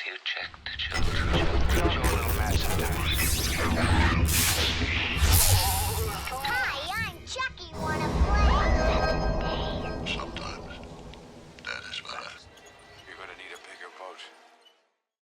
you check the children? Show a little match sometimes. Hi, I'm Chucky. Wanna play? Sometimes. That is what You're gonna need a bigger boat.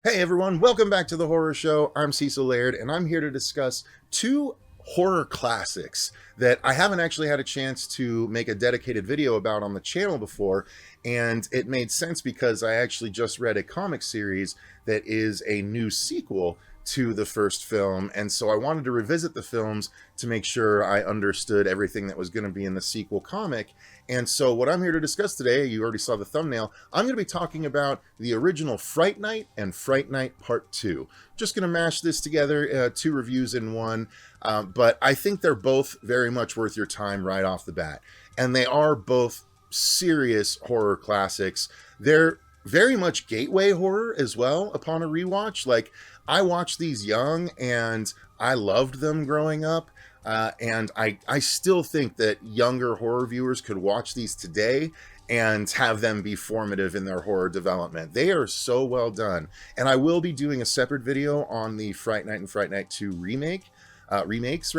Hey everyone, welcome back to the Horror Show. I'm Cecil Laird, and I'm here to discuss two horror classics that I haven't actually had a chance to make a dedicated video about on the channel before, and it made sense because I actually just read a comic series that is a new sequel to the first film, and so I wanted to revisit the films to make sure I understood everything that was going to be in the sequel comic. And so what I'm here to discuss today, you already saw the thumbnail, I'm going to be talking about the original Fright Night and Fright Night Part II. Just going to mash this together, two reviews in one, but I think they're both very much worth your time right off the bat. And they are both serious horror classics. They're very much gateway horror as well upon a rewatch. Like, I watched these young and I loved them growing up. And I still think that younger horror viewers could watch these today and have them be formative in their horror development. They are so well done. And I will be doing a separate video on the Fright Night and Fright Night 2 remakes,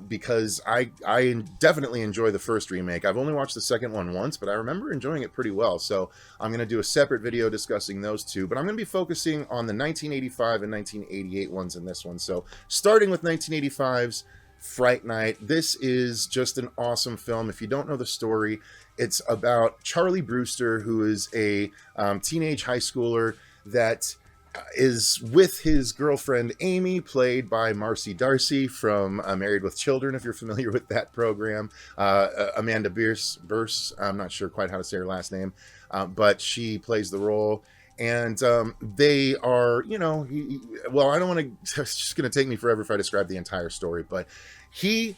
because I definitely enjoy the first remake. I've only watched the second one once, but I remember enjoying it pretty well. So I'm going to do a separate video discussing those two, but I'm going to be focusing on the 1985 and 1988 ones in this one. So starting with 1985's Fright Night, this is just an awesome film. If you don't know the story, it's about Charlie Brewster, who is a teenage high schooler that is with his girlfriend Amy, played by Marcy Darcy from Married with Children, if you're familiar with that program. Amanda Bierce, I'm not sure quite how to say her last name, but she plays the role. And they are, you know, well, I don't want to, it's just going to take me forever if I describe the entire story, but he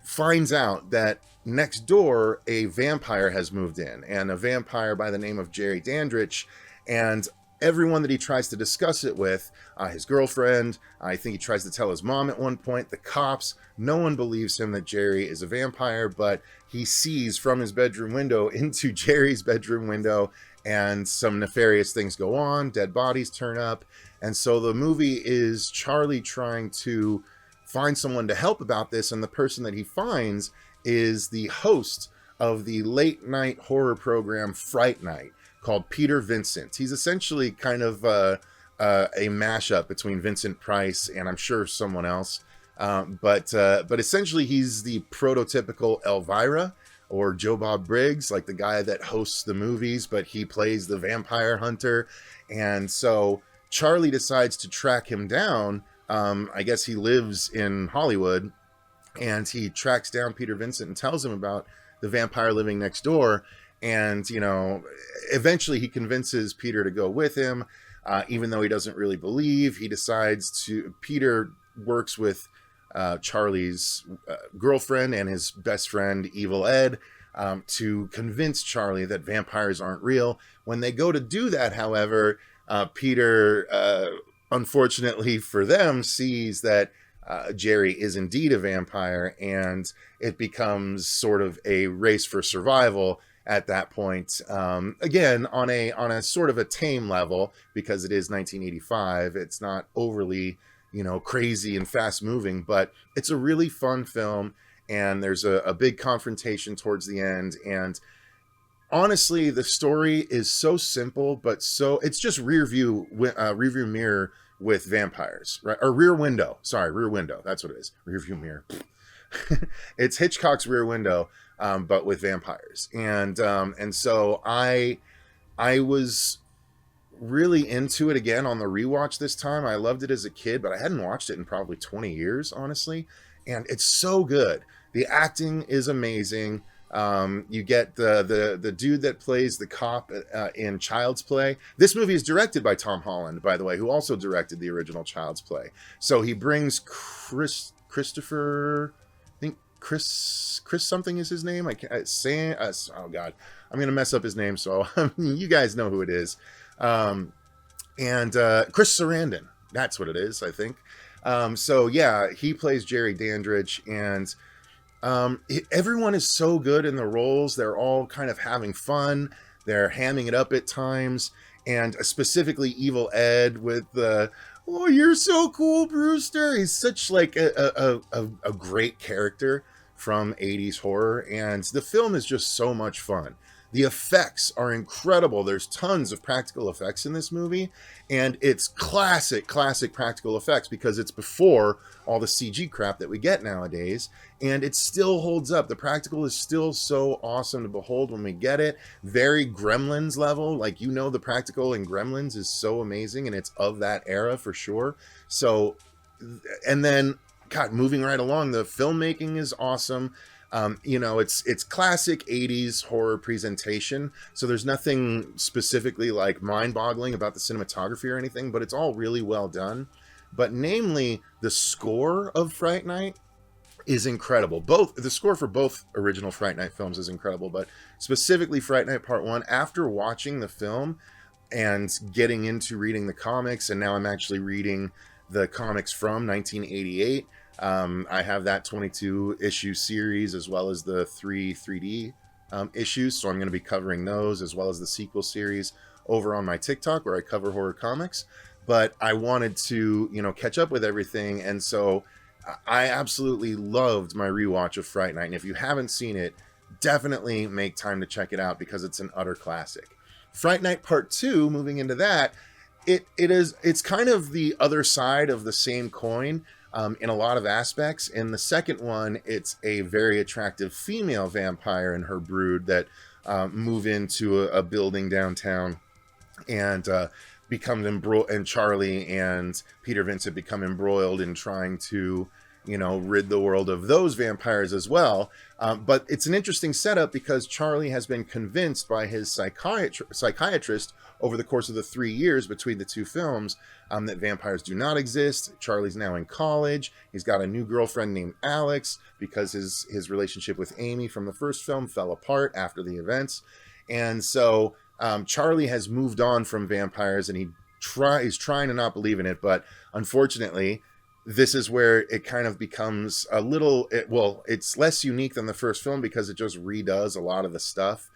finds out that next door a vampire has moved in, and a vampire by the name of Jerry Dandridge, and everyone that he tries to discuss it with, his girlfriend, I think he tries to tell his mom at one point, the cops, no one believes him that Jerry is a vampire, but he sees from his bedroom window into Jerry's bedroom window, and some nefarious things go on, dead bodies turn up, and so the movie is Charlie trying to find someone to help about this, and the person that he finds is the host of the late night horror program Fright Night, called Peter Vincent. He's essentially kind of a mashup between Vincent Price and I'm sure someone else. But essentially he's the prototypical Elvira or Joe Bob Briggs, like the guy that hosts the movies, but he plays the vampire hunter. And so Charlie decides to track him down. I guess he lives in Hollywood, and he tracks down Peter Vincent and tells him about the vampire living next door. And, you know, eventually he convinces Peter to go with him, even though he doesn't really believe. He decides to, Peter works with Charlie's girlfriend and his best friend, Evil Ed, to convince Charlie that vampires aren't real. When they go to do that, however, Peter, unfortunately for them, sees that Jerry is indeed a vampire, and it becomes sort of a race for survival at that point. Again, on a sort of a tame level, because it is 1985. It's not overly, you know, crazy and fast moving, but it's a really fun film, and there's a big confrontation towards the end. And honestly, the story is so simple, but so it's just rear view mirror with vampires, right? Or rear window. That's what it is. Rear view mirror. It's Hitchcock's Rear Window, but with vampires. And so I was really into it again on the rewatch this time. I loved it as a kid, but I hadn't watched it in probably 20 years, honestly. And it's so good. The acting is amazing. You get the dude that plays the cop in Child's Play. This movie is directed by Tom Holland, by the way, who also directed the original Child's Play. So he brings Kristopher, I think Chris something is his name. Oh God, I'm gonna mess up his name. So you guys know who it is. And Chris Sarandon, that's what it is, I think. So yeah, he plays Jerry Dandridge, and everyone is so good in the roles. They're all kind of having fun. They're hamming it up at times. and specifically Evil Ed with the, "Oh, you're so cool, Brewster." He's such like a great character from 80s horror, and the film is just so much fun. The effects are incredible. There's tons of practical effects in this movie, and it's classic practical effects because it's before all the CG crap that we get nowadays, and it still holds up. The practical is still so awesome to behold when we get it. Very Gremlins level, like, you know, the practical in Gremlins is so amazing, and it's of that era for sure. So, and then, God, moving right along, the filmmaking is awesome. You know, it's classic 80s horror presentation, so there's nothing specifically like mind-boggling about the cinematography or anything, but it's all really well done. But namely, the score of Fright Night is incredible. Both the score for both original Fright Night films is incredible, but specifically Fright Night Part 1, after watching the film and getting into reading the comics, and now I'm actually reading the comics from 1988. I have that 22 issue series as well as the 3D issues, so I'm going to be covering those as well as the sequel series over on my TikTok where I cover horror comics. But I wanted to, you know, catch up with everything, and so I absolutely loved my rewatch of Fright Night. And if you haven't seen it, definitely make time to check it out because it's an utter classic. Fright Night Part 2, moving into that, it's kind of the other side of the same coin. In a lot of aspects. In the second one, it's a very attractive female vampire and her brood that move into a building downtown and become embroiled, and Charlie and Peter Vincent become embroiled in trying to, you know, rid the world of those vampires as well. But it's an interesting setup because Charlie has been convinced by his psychiatrist over the course of the 3 years between the two films that vampires do not exist. Charlie's now in college. He's got a new girlfriend named Alex because his relationship with Amy from the first film fell apart after the events. And so Charlie has moved on from vampires, and he's trying to not believe in it, but unfortunately, this is where it kind of becomes a little, it's less unique than the first film because it just redoes a lot of the stuff.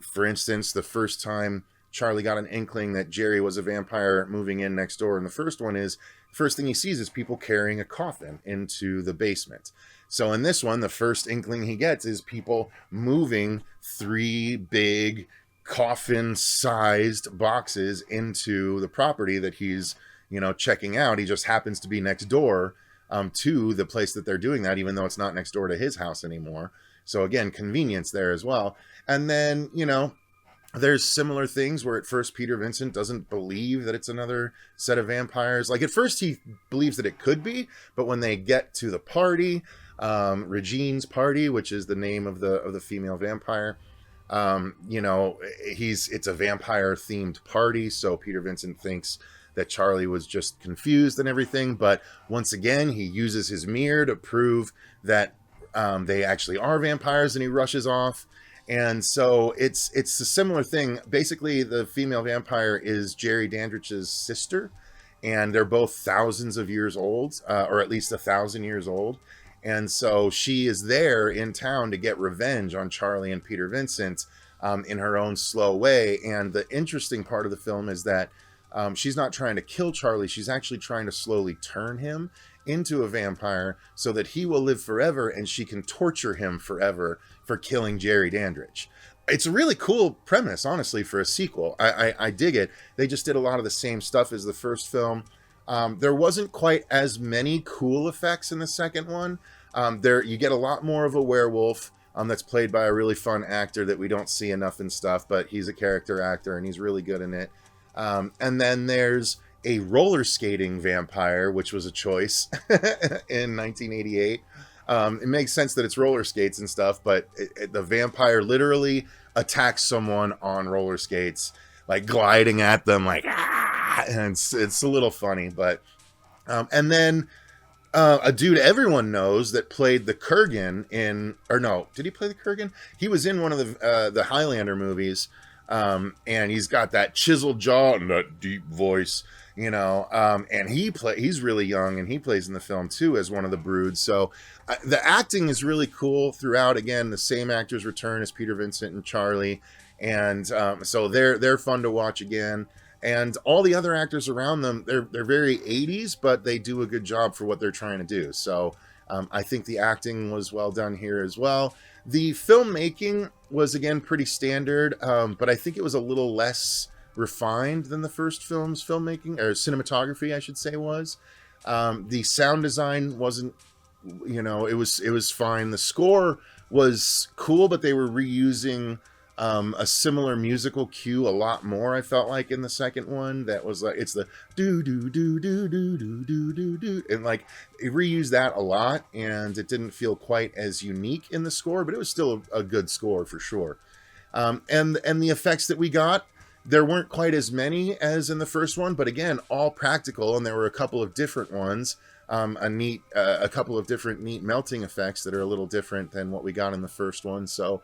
For instance, the first time Charlie got an inkling that Jerry was a vampire moving in next door in the first one is, first thing he sees is people carrying a coffin into the basement. So in this one, the first inkling he gets is people moving 3 big coffin-sized boxes into the property that he's, you know, checking out. He just happens to be next door to the place that they're doing that, even though it's not next door to his house anymore. So again, convenience there as well. And then, you know, there's similar things where at first Peter Vincent doesn't believe that it's another set of vampires. Like at first he believes that it could be, but when they get to the party, Regine's party, which is the name of the female vampire, you know, it's a vampire themed party. So Peter Vincent thinks that Charlie was just confused and everything. But once again, he uses his mirror to prove that they actually are vampires, and he rushes off. And so it's a similar thing. Basically, the female vampire is Jerry Dandridge's sister, and they're both thousands of years old, or at least 1,000 years old. And so she is there in town to get revenge on Charlie and Peter Vincent in her own slow way. And the interesting part of the film is that she's not trying to kill Charlie. She's actually trying to slowly turn him into a vampire so that he will live forever and she can torture him forever for killing Jerry Dandridge. It's a really cool premise, honestly, for a sequel. I dig it. They just did a lot of the same stuff as the first film. There wasn't quite as many cool effects in the second one. You get a lot more of a werewolf that's played by a really fun actor that we don't see enough in stuff, but he's a character actor and he's really good in it. And then there's a roller skating vampire, which was a choice in 1988. It makes sense that it's roller skates and stuff, but the vampire literally attacks someone on roller skates, like gliding at them, like, ah! And it's a little funny, but and then a dude everyone knows that played the Kurgan did he play the Kurgan? He was in one of the Highlander movies, and he's got that chiseled jaw and that deep voice, you know, and he's really young, and he plays in the film too as one of the Brood. So the acting is really cool throughout. Again, the same actors return as Peter Vincent and Charlie, and so they're fun to watch again. And all the other actors around them, they're very 80s, but they do a good job for what they're trying to do. So I think the acting was well done here as well. The filmmaking was, again, pretty standard, but I think it was a little less refined than the first film's filmmaking, or cinematography, I should say, was. The sound design wasn't, it was fine. The score was cool, but they were reusing a similar musical cue a lot more, I felt like, in the second one. That was like, it's the do do do do do do do do do, and like it reused that a lot, and it didn't feel quite as unique in the score, but it was still a good score for sure. And the effects that we got, there weren't quite as many as in the first one, but again, all practical, and there were a couple of different ones. A couple of different neat melting effects that are a little different than what we got in the first one. So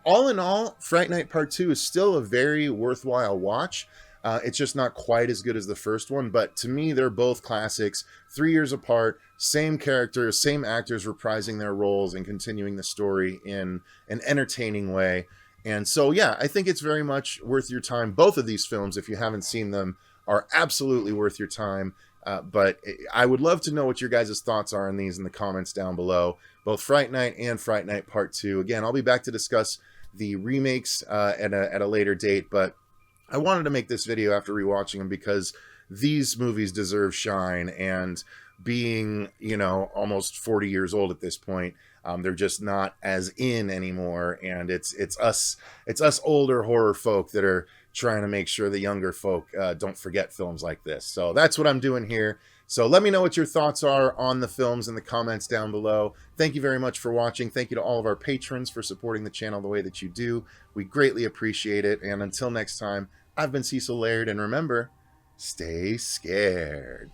all in all, Fright Night Part 2 is still a very worthwhile watch. It's just not quite as good as the first one, but to me, they're both classics, 3 years apart, same characters, same actors reprising their roles and continuing the story in an entertaining way. And so, yeah, I think it's very much worth your time. Both of these films, if you haven't seen them, are absolutely worth your time. But I would love to know what your guys' thoughts are on these in the comments down below. Both Fright Night and Fright Night Part 2. Again, I'll be back to discuss the remakes at a later date, but I wanted to make this video after rewatching them because these movies deserve shine, and being, almost 40 years old at this point, they're just not as in anymore, and it's us older horror folk that are trying to make sure the younger folk don't forget films like this. So that's what I'm doing here. So let me know what your thoughts are on the films in the comments down below. Thank you very much for watching. Thank you to all of our patrons for supporting the channel the way that you do. We greatly appreciate it. And until next time, I've been Cecil Laird, and remember, stay scared.